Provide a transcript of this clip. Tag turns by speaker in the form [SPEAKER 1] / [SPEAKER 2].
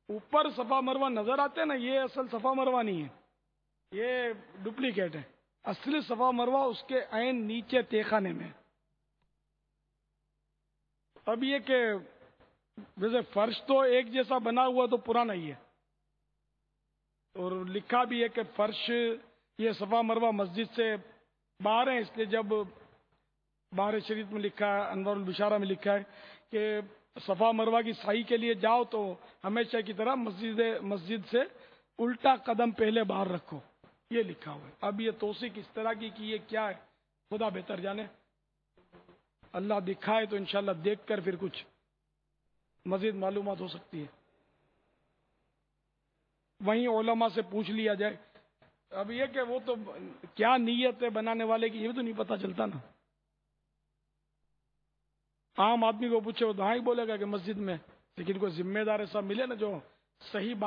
[SPEAKER 1] اوپر صفا مروا نظر آتے ہیں نا، یہ اصل صفا مروا نہیں ہے، یہ ڈپلیکیٹ ہے۔ اصلی صفا مروا اس کے عین نیچے تہہ خانے میں۔ اب یہ کہ ویسے فرش تو ایک جیسا بنا ہوا تو پرانا ہی ہے، اور لکھا بھی ہے کہ فرش یہ صفا مروا مسجد سے باہر ہے، اس لیے جب باہر شریف میں لکھا ہے، انوار البشارہ میں لکھا ہے کہ صفا مروا کی صحیح کے لیے جاؤ تو ہمیشہ کی طرح مسجد سے الٹا قدم پہلے باہر رکھو، یہ لکھا ہوا ہے۔ اب یہ توثیق اس طرح کی کہ یہ کیا ہے خدا بہتر جانے، اللہ دکھائے تو انشاءاللہ دیکھ کر پھر کچھ مزید معلومات ہو سکتی ہے، وہیں علماء سے پوچھ لیا جائے۔ اب یہ کہ وہ تو کیا نیت ہے بنانے والے کی یہ بھی تو نہیں پتہ چلتا نا، عام آدمی کو پوچھے وہ تو ہاں ہی بولے گا کہ مسجد میں، لیکن کوئی ذمہ دار ایسا ملے نا جو صحیح بات